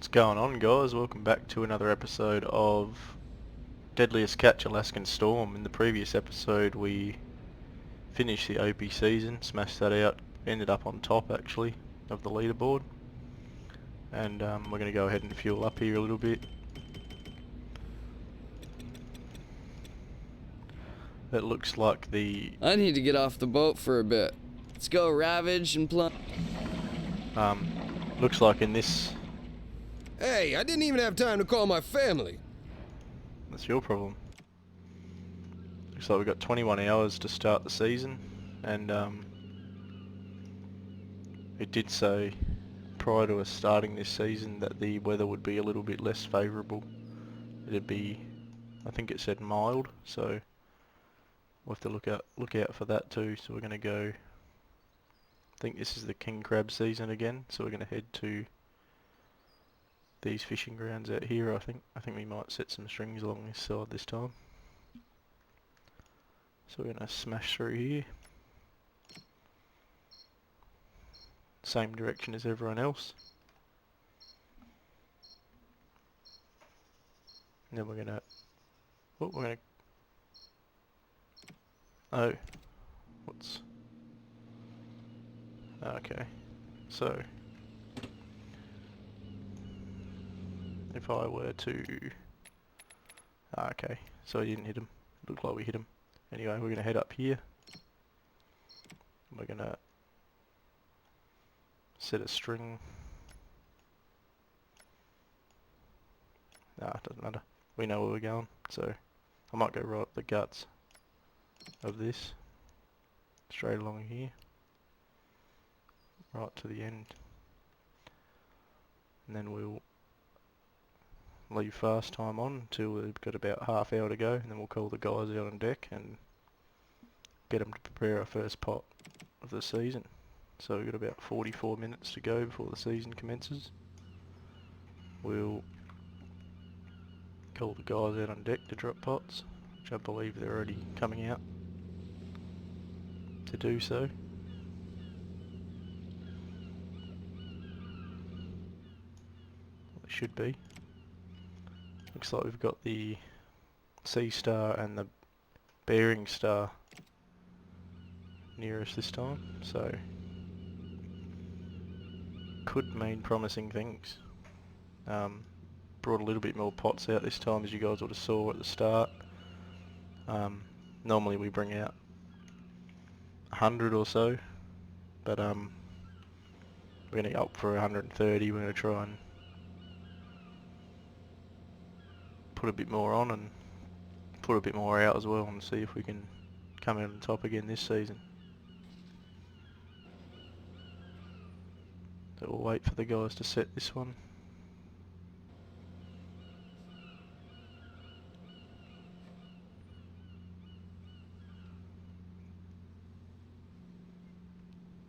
What's going on, guys? Welcome back to another episode of Deadliest Catch Alaskan Storm. In the previous episode we finished the OP season, smashed that out, ended up on top actually of the leaderboard, and we're going to go ahead and fuel up here a little bit. It looks like I need to get off the boat for a bit. Let's go ravage and looks like in this... Hey, I didn't even have time to call my family. That's your problem. Looks like we've got 21 hours to start the season, and it did say prior to us starting this season that the weather would be a little bit less favourable. It'd be, I think it said mild, so we'll have to look out for that too. So we're going to go, I think this is the king crab season again, so we're going to head to these fishing grounds out here. I think we might set some strings along this side this time. So we're going to smash through here. Same direction as everyone else. And then we're going to... Oh. What's... Okay. So... if I were to... okay. So I didn't hit him. Looked like we hit him. Anyway, we're going to head up here. We're going to set a string. Nah, it doesn't matter. We know where we're going. So I might go right up the guts of this. Straight along here. Right to the end. And then we'll leave fast time on until we've got about half hour to go, and then we'll call the guys out on deck and get them to prepare our first pot of the season. So we've got about 44 minutes to go before the season commences. We'll call the guys out on deck to drop pots, which I believe they're already coming out to do so. Well, they should be. Looks like we've got the Sea Star and the Bearing Star near us this time, so could mean promising things. Brought a little bit more pots out this time, as you guys would have saw at the start. Normally we bring out 100 or so, but we're going to go up for 130. We're going to try and put a bit more on and put a bit more out as well, and see if we can come out on top again this season. So we'll wait for the guys to set this one.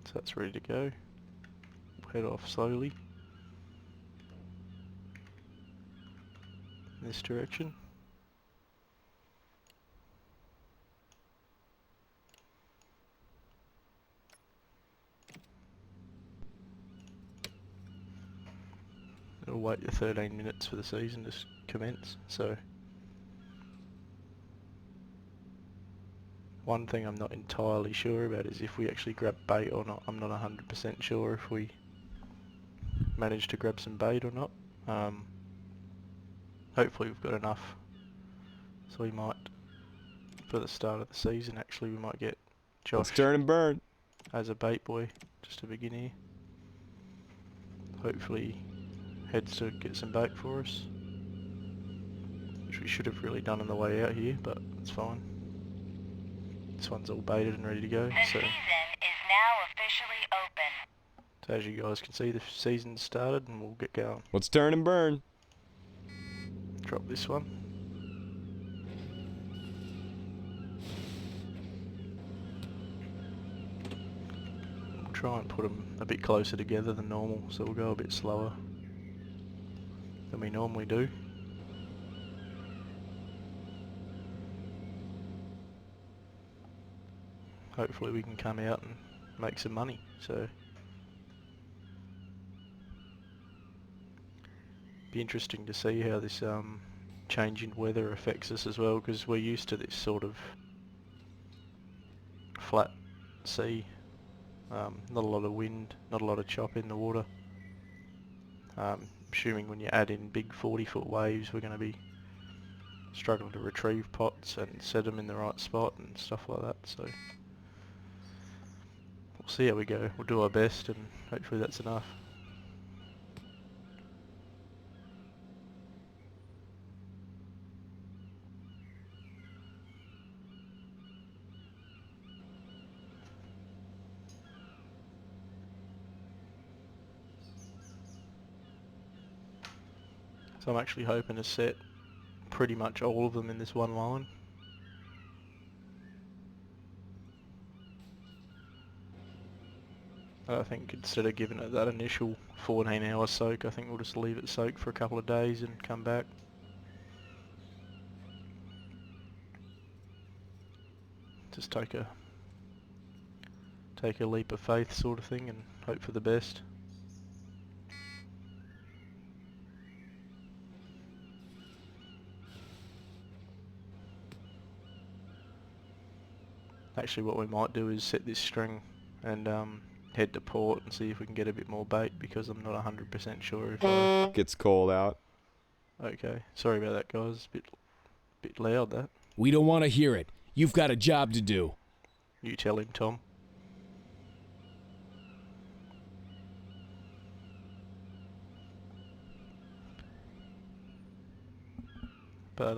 So that's ready to go. We'll head off slowly in this direction. We'll wait the 13 minutes for the season to commence. So one thing I'm not entirely sure about is if we actually grab bait or not. I'm not 100% sure if we managed to grab some bait or not. Hopefully we've got enough. So we might, for the start of the season actually, we might get Josh Let's turn and burn as a bait boy just to begin here. Hopefully heads to get some bait for us, which we should have really done on the way out here, but it's fine. This one's all baited and ready to go. The season is now officially open. So as you guys can see, the season's started and we'll get going. Let's turn and burn. Drop this one. We'll try and put them a bit closer together than normal, so we'll go a bit slower than we normally do. Hopefully we can come out and make some money. So Be interesting to see how this change in weather affects us as well, because we're used to this sort of flat sea, not a lot of wind, not a lot of chop in the water. Assuming when you add in big 40-foot waves, we're going to be struggling to retrieve pots and set them in the right spot and stuff like that, so we'll see how we go. We'll do our best and hopefully that's enough. So I'm actually hoping to set pretty much all of them in this one line. I think instead of giving it that initial 14-hour soak, I think we'll just leave it soak for a couple of days and come back. Just take a leap of faith sort of thing and hope for the best. Actually, what we might do is set this string and head to port and see if we can get a bit more bait, because I'm not 100% sure if I... Gets cold out. Okay, sorry about that, guys. Bit loud, that. We don't want to hear it. You've got a job to do. You tell him, Tom. But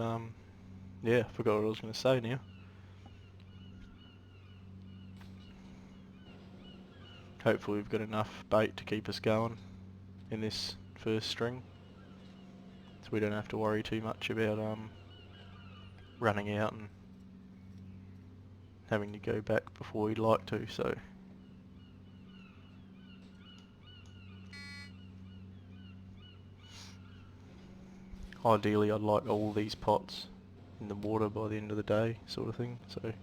yeah, I forgot what I was going to say now. Hopefully we've got enough bait to keep us going in this first string, so we don't have to worry too much about running out and having to go back before we'd like to. So ideally I'd like all these pots in the water by the end of the day, sort of thing. So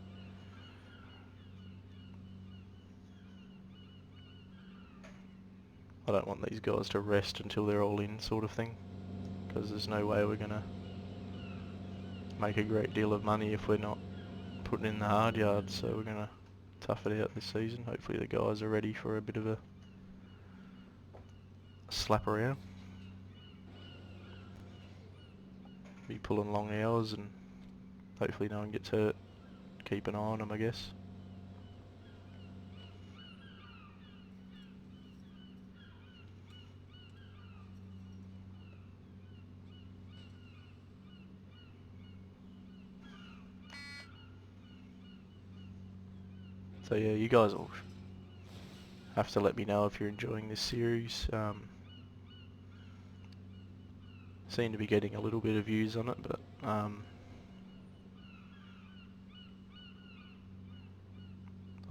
I don't want these guys to rest until they're all in, sort of thing, because there's no way we're gonna make a great deal of money if we're not putting in the hard yards. So we're gonna tough it out this season. Hopefully the guys are ready for a bit of a slap around. Be pulling long hours and hopefully no one gets hurt. Keep an eye on them, I guess. So yeah, you guys will have to let me know if you're enjoying this series. Seem to be getting a little bit of views on it, but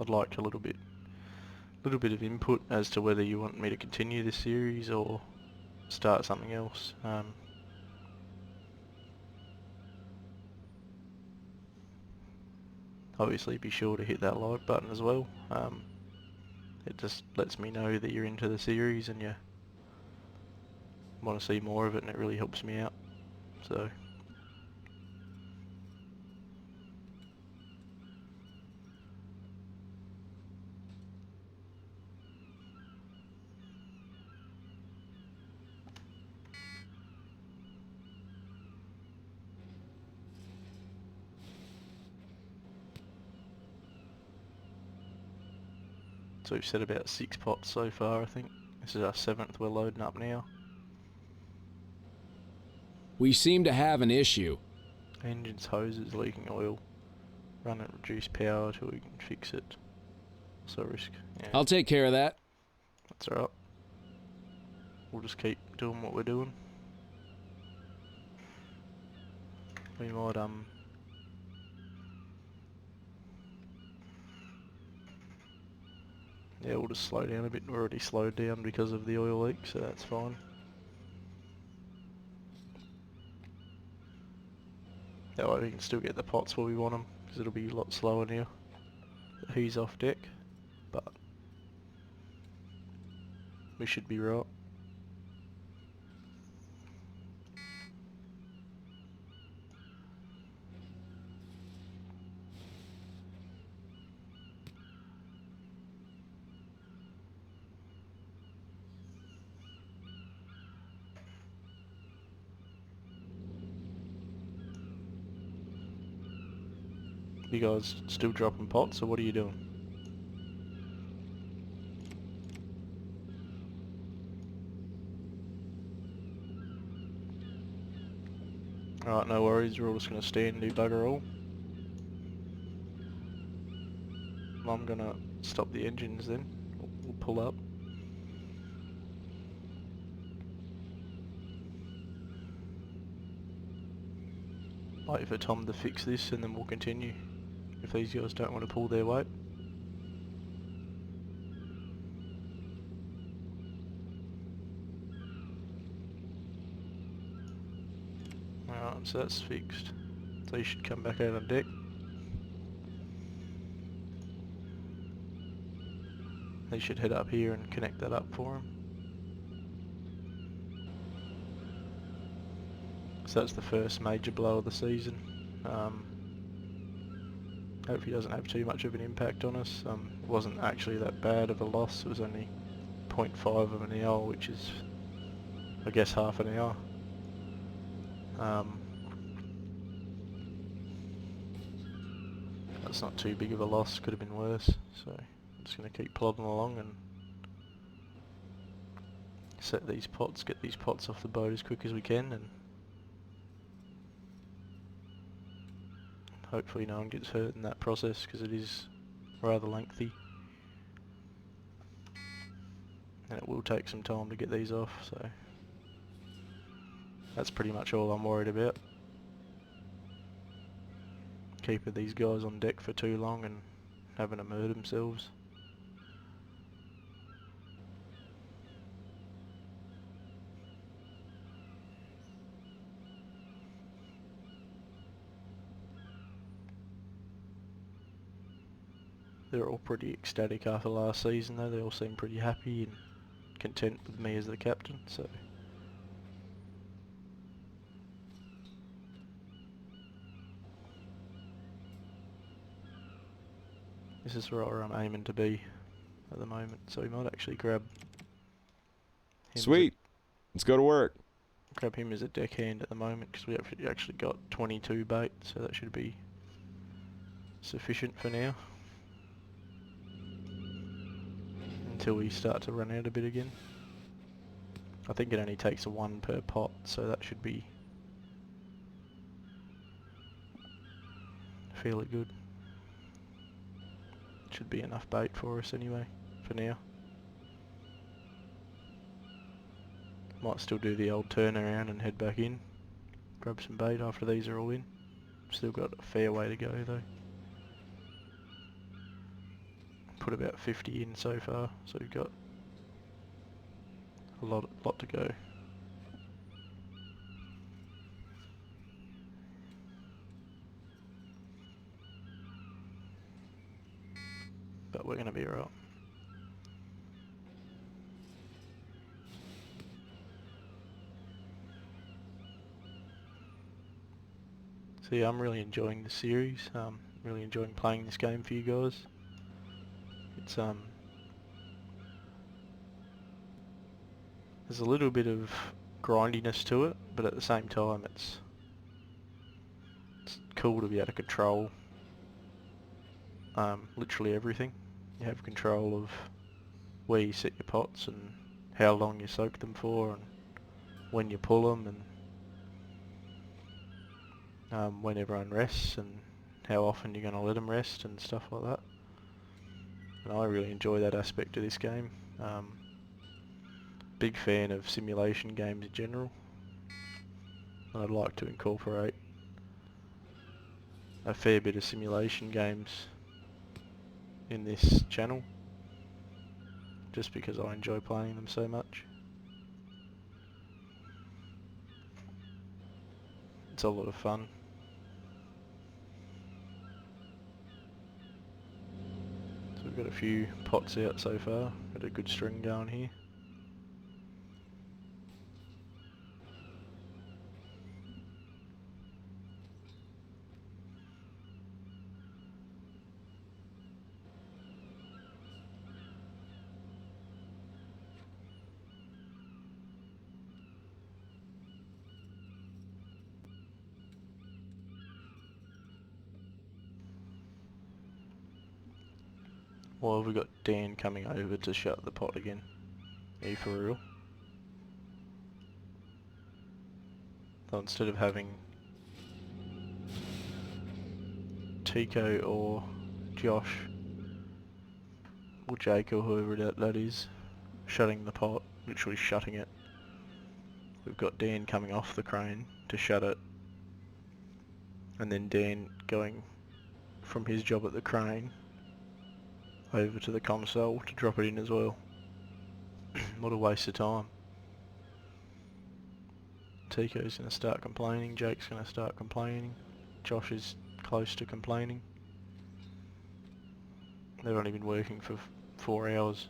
I'd like a little bit of input as to whether you want me to continue this series or start something else. Obviously be sure to hit that like button as well. It just lets me know that you're into the series and you want to see more of it, and it really helps me out. So we've set about 6 pots so far, I think. This is our 7th we're loading up now. We seem to have an issue. Engine's hose is leaking oil. Run at reduced power till we can fix it. So risk. Yeah, I'll take care of that. that's alright. We'll just keep doing what we're doing. We might yeah, we'll just slow down a bit. We're already slowed down because of the oil leak, so that's fine. That way we can still get the pots where we want them, because it'll be a lot slower now that he's off deck, but we should be right. You guys still dropping pots, or what are you doing? Alright, no worries, we're all just gonna stand and do bugger all. I'm gonna stop the engines then. We'll pull up. Wait for Tom to fix this and then we'll continue. If these guys don't want to pull their weight. Alright, so that's fixed. So you should come back out on deck. They should head up here and connect that up for him. So that's the first major blow of the season. Hope he doesn't have too much of an impact on us. It wasn't actually that bad of a loss. It was only 0.5 of an hour, which is, I guess, half an hour. That's not too big of a loss. Could have been worse. So I'm just going to keep plodding along and set these pots, get these pots off the boat as quick as we can, and hopefully no one gets hurt in that process, because it is rather lengthy. And it will take some time to get these off, so that's pretty much all I'm worried about. Keeping these guys on deck for too long and having to murder themselves. They're all pretty ecstatic after last season though. They all seem pretty happy and content with me as the captain, so this is where I'm aiming to be at the moment. So we might actually grab him Sweet. Let's go to work. grab him as a deckhand at the moment, because we actually got 22 bait, so that should be sufficient for now. Until we start to run out a bit again. I think it only takes one per pot, so that should be fairly good. Should be enough bait for us anyway, for now. Might still do the old turnaround and head back in. Grab some bait after these are all in. Still got a fair way to go though. Put about 50 in so far, so we've got a lot to go. But we're going to be alright. So yeah, I'm really enjoying the series. Really enjoying playing this game for you guys. It's there's a little bit of grindiness to it, but at the same time it's cool to be able to control literally everything. You have control of where you set your pots and how long you soak them for and when you pull them and when everyone rests and how often you're going to let them rest and stuff like that. And I really enjoy that aspect of this game. Big fan of simulation games in general. I'd like to incorporate a fair bit of simulation games in this channel, just because I enjoy playing them so much. It's a lot of fun. So we've got a few pots out so far, got a good string going here. Why have we got Dan coming over to shut the pot again? Are you for real? So instead of having Tico or Josh or Jake or whoever that is shutting the pot, literally shutting it, we've got Dan coming off the crane to shut it, and then Dan going from his job at the crane over to the console to drop it in as well. What a waste of time. Tico's going to start complaining, Jake's going to start complaining, Josh is close to complaining. They've only been working for 4 hours.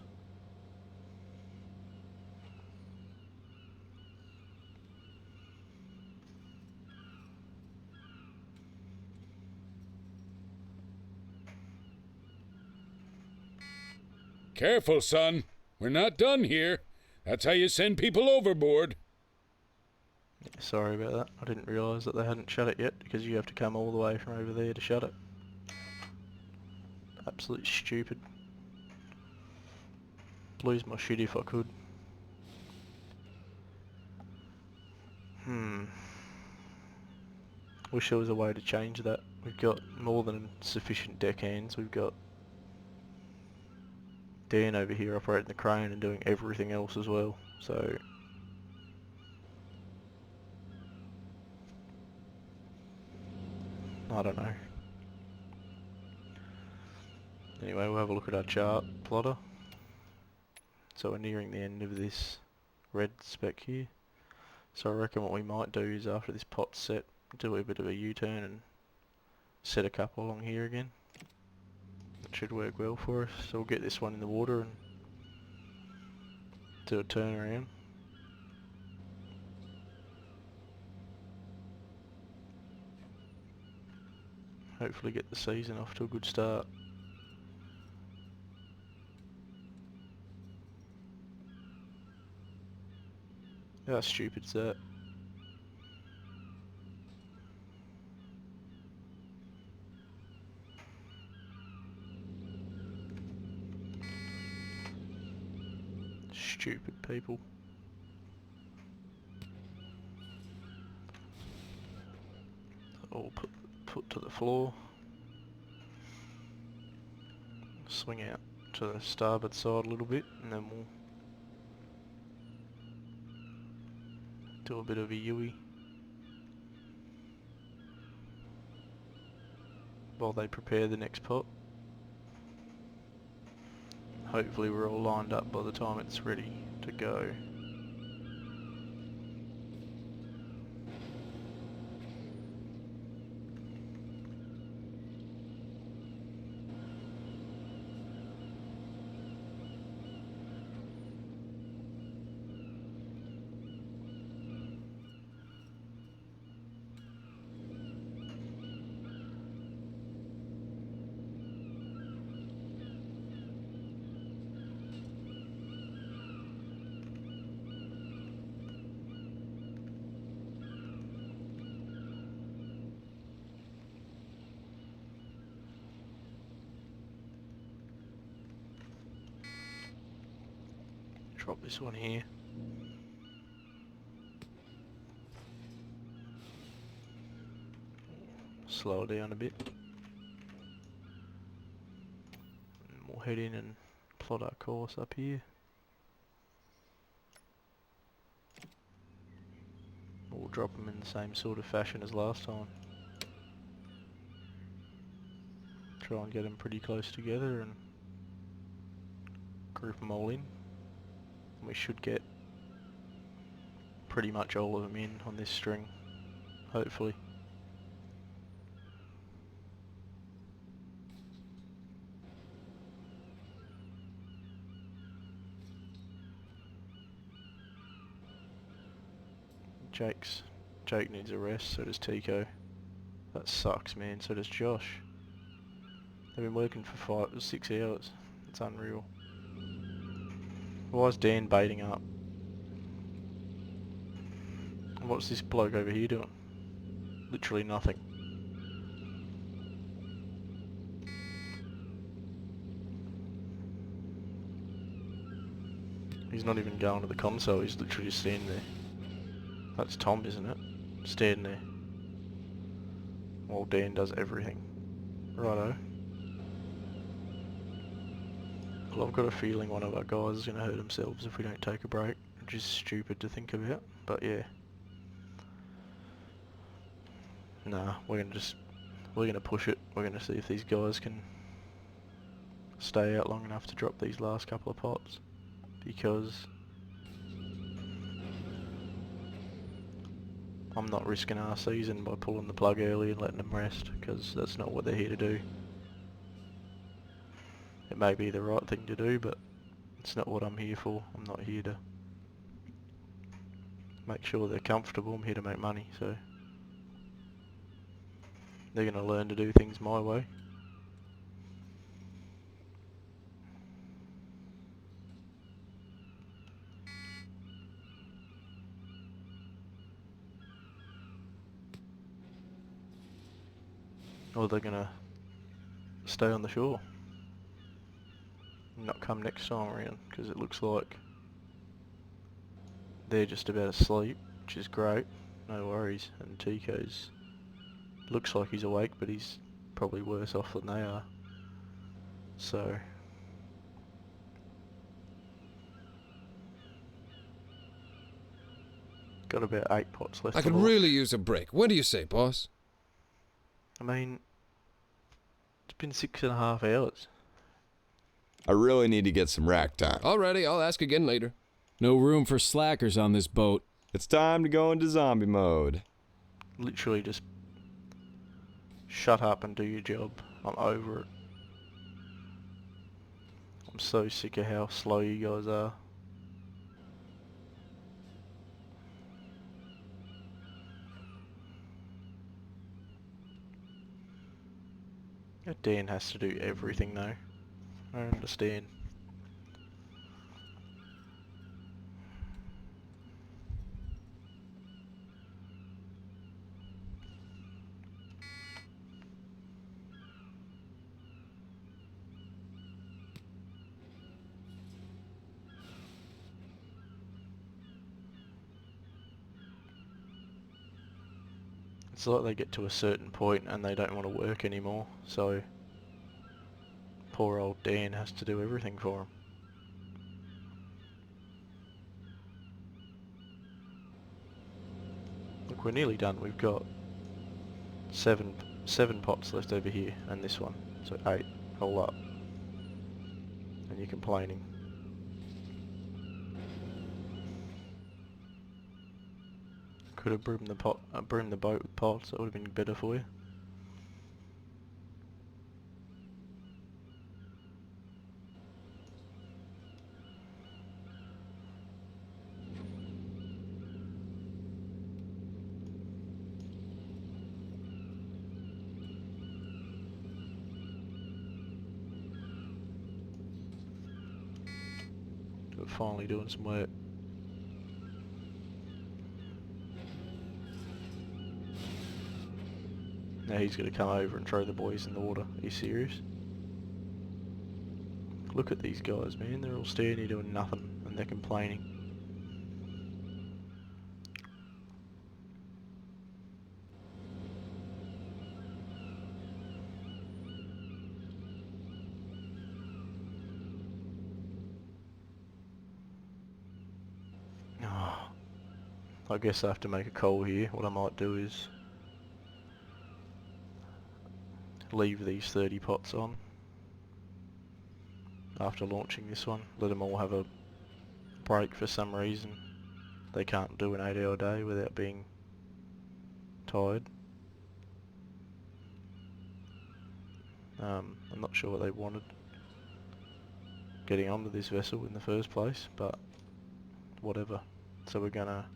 Careful, son. We're not done here. That's how you send people overboard. Yeah, sorry about that. I didn't realise that they hadn't shut it yet, because you have to come all the way from over there to shut it. Absolutely stupid. Lose my shit if I could. Wish there was a way to change that. We've got more than sufficient deckhands. We've got Dan over here operating the crane and doing everything else as well. So I don't know. Anyway, we'll have a look at our chart plotter. So we're nearing the end of this red spec here. So I reckon what we might do is after this pot's set, do a bit of a U-turn and set a couple along here again. That should work well for us. So we'll get this one in the water and do a turn around. Hopefully get the season off to a good start. How stupid is that? Stupid people. All put to the floor. Swing out to the starboard side a little bit, and then we'll do a bit of a Yui while they prepare the next pot. Hopefully we're all lined up by the time it's ready to go. Drop this one here. Slow it down a bit. And we'll head in and plot our course up here. We'll drop them in the same sort of fashion as last time. Try and get them pretty close together and group them all in. We should get pretty much all of them in on this string, hopefully. Jake needs a rest, so does Tico. That sucks, man, so does Josh. They've been working for 6 hours. It's unreal. Why is Dan baiting up? What's this bloke over here doing? Literally nothing. He's not even going to the console, he's literally just standing there. That's Tom, isn't it? Standing there. While Dan does everything. Righto. Well, I've got a feeling one of our guys is going to hurt themselves if we don't take a break, which is stupid to think about, but yeah. Nah, we're gonna push it. We're gonna see if these guys can stay out long enough to drop these last couple of pots, because I'm not risking our season by pulling the plug early and letting them rest, because that's not what they're here to do. It may be the right thing to do, but it's not what I'm here for. I'm not here to make sure they're comfortable. I'm here to make money, so they're going to learn to do things my way. Or they're going to stay on the shore and not come next time around, because it looks like they're just about asleep, which is great. No worries. And Tico's looks like he's awake, but he's probably worse off than they are. So got about 8 pots left. I to could launch. really use a break. What do you say, boss? I mean, it's been 6.5 hours. I really need to get some rack time. Alrighty, I'll ask again later. No room for slackers on this boat. It's time to go into zombie mode. Literally just shut up and do your job. I'm over it. I'm so sick of how slow you guys are. Dan has to do everything though. I don't understand. It's like they get to a certain point and they don't want to work anymore, so poor old Dan has to do everything for him. Look, we're nearly done. We've got seven pots left over here and this one, so 8 all up. And you're complaining. Could have broomed the boat with pots. That would have been better for you. We're finally doing some work. Now he's going to come over and throw the boys in the water. Are you serious? Look at these guys, man. They're all standing here doing nothing and they're complaining. Oh, I guess I have to make a call here. What I might do is leave these 30 pots on after launching this one. Let them all have a break for some reason. They can't do an 8-hour day without being tired. I'm not sure what they wanted getting onto this vessel in the first place, but whatever. So we're gonna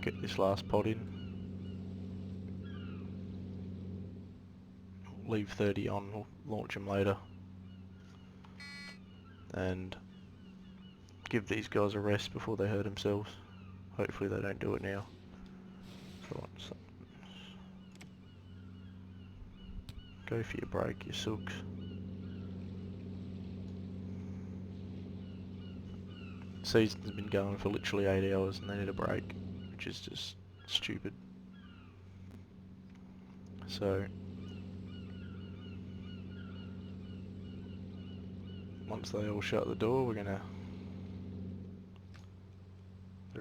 get this last pot in. Leave 30 on, we'll launch them later. And give these guys a rest before they hurt themselves. Hopefully they don't do it now. So go for your break, you sooks. season's been going for literally 8 hours and they need a break, which is just stupid. So once they all shut the door, they're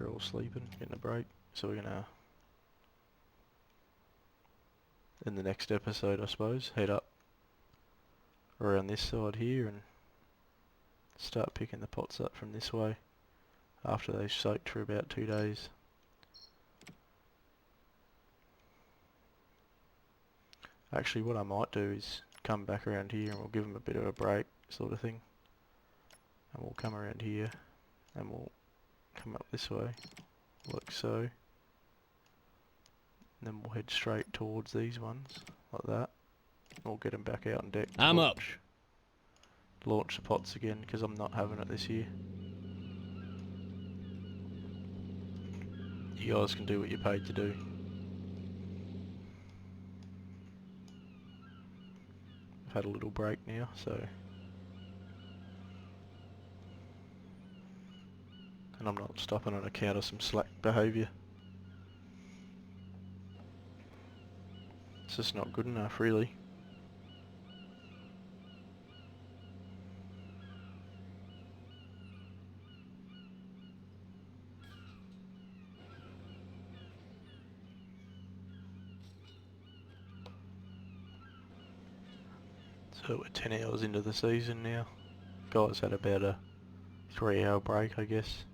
all sleeping, getting a break, so we're gonna, in the next episode I suppose, head up around this side here and start picking the pots up from this way after they've soaked for about 2 days. Actually, what I might do is come back around here and we'll give them a bit of a break, sort of thing. And we'll come around here and we'll come up this way, like so. And then we'll head straight towards these ones, like that. We'll get them back out on deck to I'm up. launch the pots again, because I'm not having it this year. You guys can do what you're paid to do. I've had a little break now, so... And I'm not stopping on account of some slack behaviour. It's just not good enough, really. So we're 10 hours into the season now. Guys had about a 3-hour break, I guess.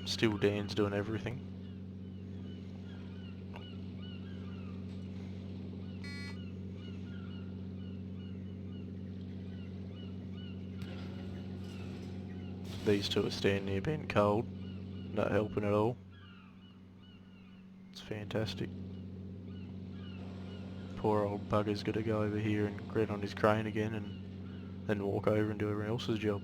Still Dan's doing everything. These two are standing here being cold, not helping at all. It's fantastic. Poor old bugger's got to go over here and get on his crane again and then walk over and do everyone else's job.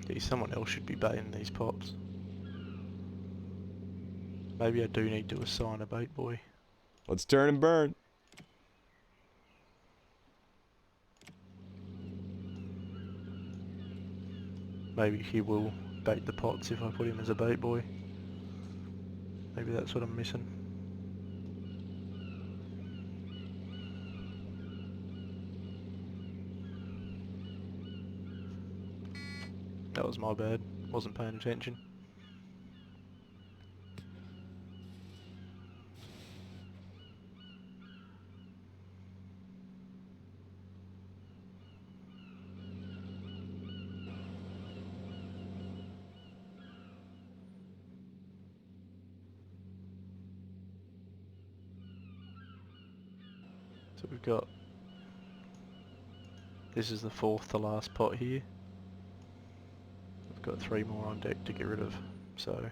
Gee, someone else should be baiting these pots. Maybe I do need to assign a bait boy. Let's turn and burn. Maybe he will bait the pots if I put him as a bait boy. Maybe that's what I'm missing. That was my bad. Wasn't paying attention. So we've got... This is the 4th to last pot here. We've got 3 more on deck to get rid of, so...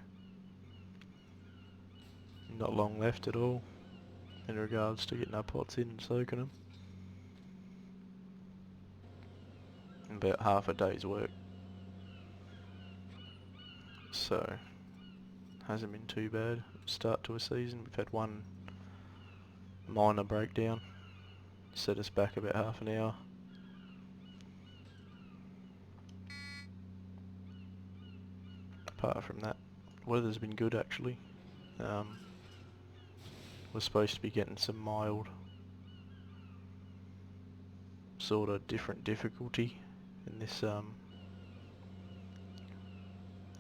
Not long left at all in regards to getting our pots in and soaking them. About half a day's work. So, hasn't been too bad. Start to a season. We've had one minor breakdown. Set us back about half an hour. Apart from that, weather's been good actually. We're supposed to be getting some mild, sort of different difficulty in this our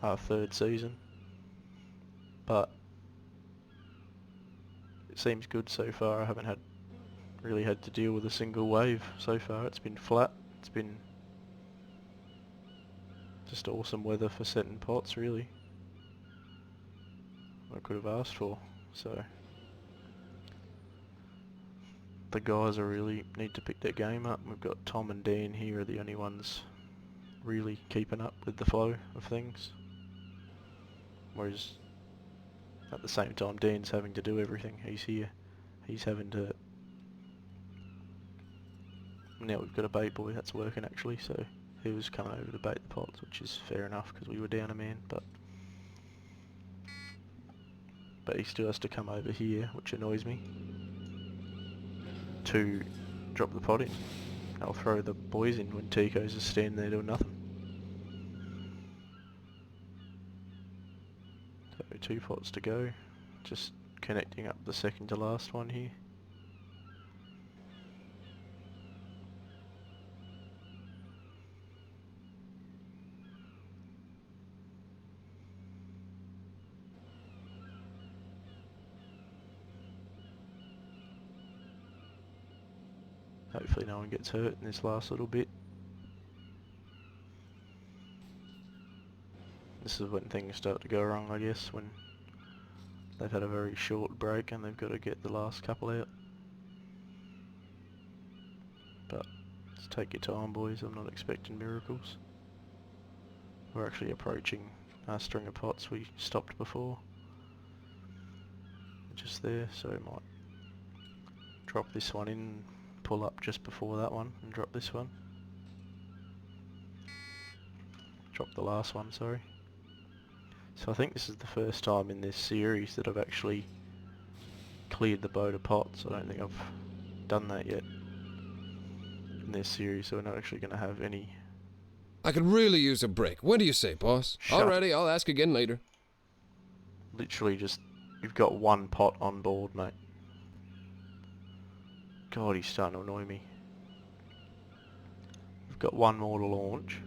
3rd season, but it seems good so far. I haven't really had to deal with a single wave so far. It's been flat. It's been just awesome weather for setting pots, really. What I could have asked for. So the guys are really need to pick their game up. We've got Tom and Dan here are the only ones really keeping up with the flow of things. Whereas at the same time Dan's having to do everything. He's here. He's having to... Now we've got a bait boy that's working actually, so he was coming over to bait the pots, which is fair enough because we were down a man, but he still has to come over here, which annoys me, to drop the pot in. I'll throw the boys in when Tico's just standing there doing nothing. So 2 pots to go, just connecting up the second to last one here. Hopefully no one gets hurt in this last little bit. This is when things start to go wrong, I guess, when they've had a very short break and they've got to get the last couple out. But just take your time, boys. I'm not expecting miracles. We're actually approaching our string of pots we stopped before. Just there, so I might drop this one in, pull up just before that one and drop this one. Drop the last one, sorry. So I think this is the first time in this series that I've actually cleared the boat of pots. I don't think I've done that yet in this series, so we're not actually going to have any... I could really use a break. What do you say, boss? Shut Alrighty, I'll ask again later. Literally just... You've got 1 pot on board, mate. God, he's starting to annoy me. We've got 1 more to launch.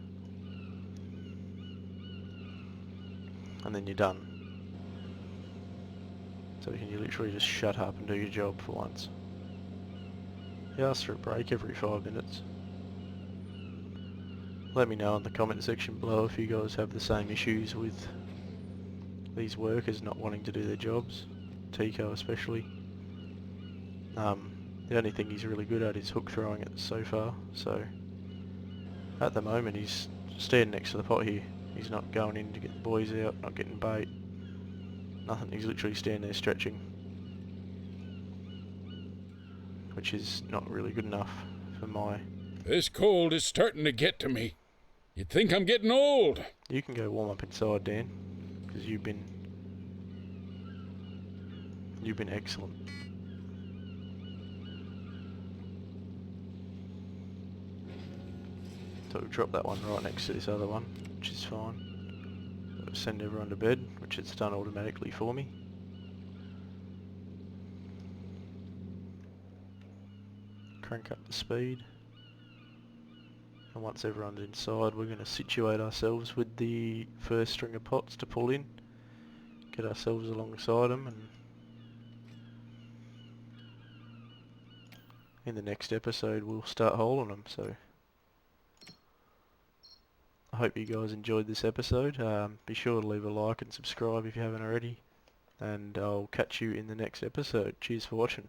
And then you're done. So can you literally just shut up and do your job for once? You ask for a break every 5 minutes. Let me know in the comment section below if you guys have the same issues with these workers not wanting to do their jobs. Tico especially. The only thing he's really good at is hook throwing it so far, so at the moment he's standing next to the pot here. He's not going in to get the boys out, not getting bait, nothing. He's literally standing there stretching, which is not really good enough for my... This cold is starting to get to me. You'd think I'm getting old. You can go warm up inside, Dan, because you've been excellent. So we've dropped that one right next to this other one, which is fine. Send everyone to bed, which it's done automatically for me. Crank up the speed. And once everyone's inside, we're going to situate ourselves with the first string of pots to pull in. Get ourselves alongside them, and in the next episode we'll start holing them. So I hope you guys enjoyed this episode. Be sure to leave a like and subscribe if you haven't already, and I'll catch you in the next episode. Cheers for watching.